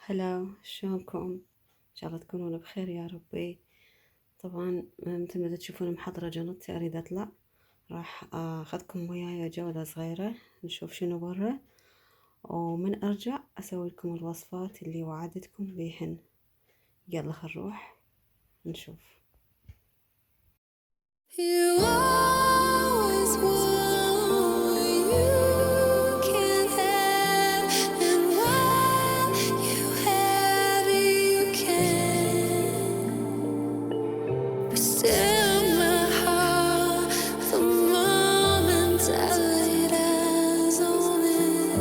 هلا، شلونكم؟ إن شاء الله تكونون بخير يا ربي. طبعا مثل ما تشوفون محضرة جنطتي أريد أطلع. راح أخذكم وياي جولة صغيرة نشوف شنو برا، ومن أرجع أسوي لكم الوصفات اللي وعدتكم بيهن. يلا خل نروح نشوف. You always want what you can have, and while you have it, you can. But still, my heart, the moment I laid eyes on it.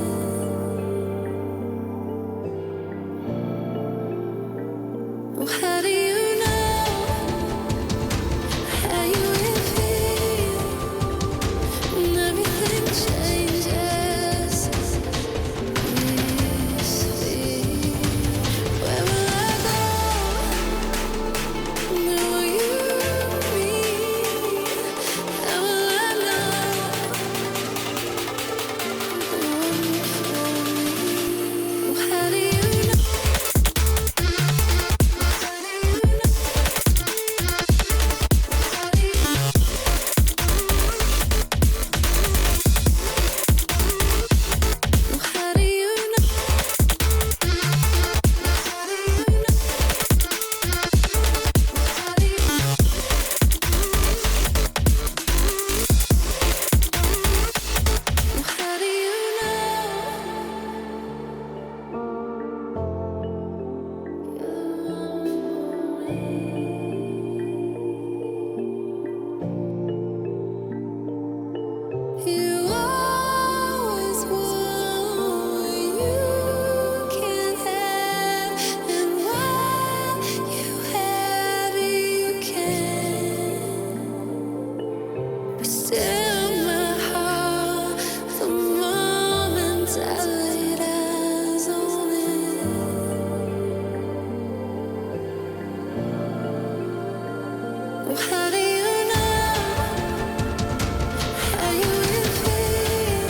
Well, how do you know how you will feel when everything changes? This week, where will I go? Where will you meet? How will I know the one for me? Well, how do you know? How do you know? How do you know? How do you know? How do you know? How do you know? How do you know? You always want what you can have, and while you have it, you can. But still, my heart, the moment I laid eyes on it. Well, how do you know how you will feel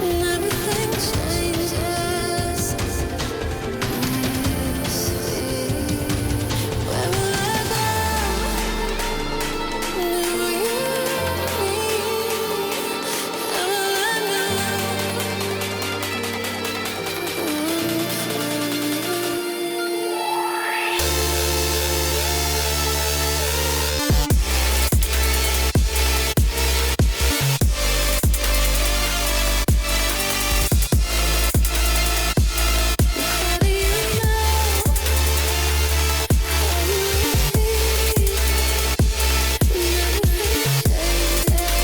when everything changes? This week, where will I go? Where will you meet? How will I know the one How do you know how you will feel when everything changes?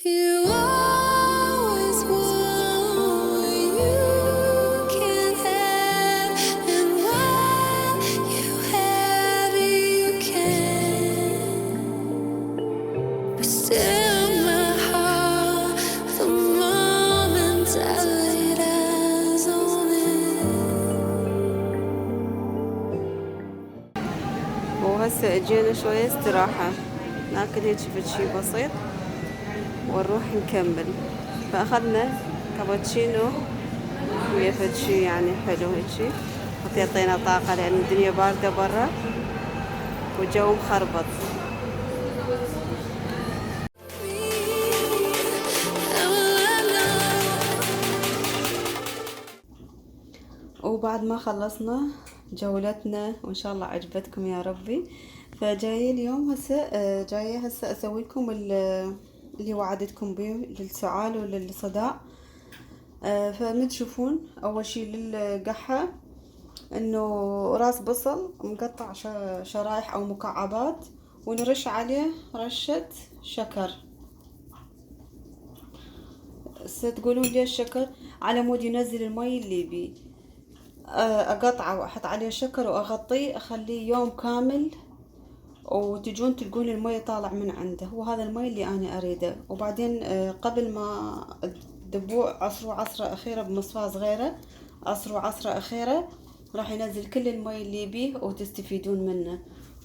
You always want what you can have, and while you have it, you can. But still, my heart, the moment I laid eyes on it. وهسه اجينا شوية استراحة، ناكل هيك شي بسيط ونروح نكمل. فأخذنا كابتشينو ويا فد شي يعني حلو هيجي، حتى يعطينا طاقة لأن الدنيا باردة برا والجو مخربط. How will I know? وبعد ما خلصنا جولتنا وإن شاء الله عجبتكم يا ربي، فجاية اليوم جاية هسه أسوي لكم اللي وعدتكم به للسعال وللصداع. فمن تشوفون أول شي للقحة إنه راس بصل مقطع شرايح أو مكعبات، ونرش عليه رشة شكر. ستقولون ليش شكر؟ على مود ينزل المي اللي بيه. أقطعه وأحط عليه شكر وأغطيه أخليه يوم كامل، وتجون تلقون المي طالع من عنده، وهذا المي اللي أنا أريده. وبعدين قبل ما تدبوه عصروا عصرة أخيرة بمصفاة صغيرة، عصروا عصرة أخيرة راح ينزل كل المي اللي بيه وتستفيدون منه،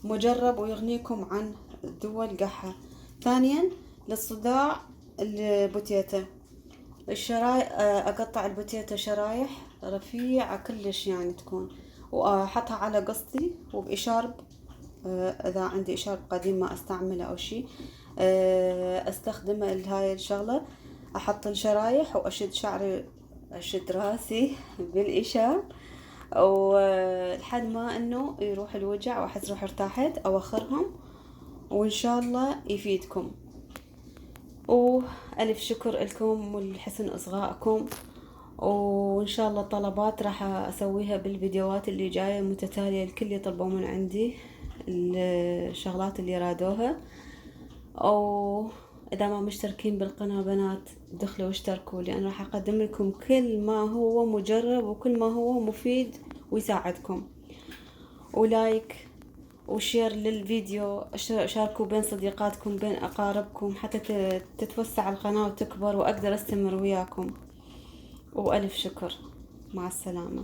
مجرب ويغنيكم عن دول قحة. ثانيا للصداع البوتيتا، اقطع البوتيتا شرايح رفيعة كلش يعني تكون، واحطها على قصدي وبإشارب. اذا عندي إشارب قديم ما استعمله او شي استخدمه لهاي الشغلة. احط الشرايح واشد شعري، اشد راسي بالإشارب، ولحد ما انه يروح الوجع واحس روحي ارتاحت اوخرهم، وان شاء الله يفيدكم. وألف شكر لكم ولحسن إصغائكم، وإن شاء الله طلبات راح أسويها بالفيديوهات اللي جاية متتالية. الكل يطلبوا من عندي الشغلات اللي رادوها. أو إذا ما مشتركين بالقناة بنات دخلوا واشتركوا، لأن راح أقدم لكم كل ما هو مجرب وكل ما هو مفيد ويساعدكم. ولايك وشير للفيديو، شاركوا بين صديقاتكم بين أقاربكم حتى تتوسع القناة وتكبر وأقدر أستمر وياكم. وألف شكر، مع السلامة.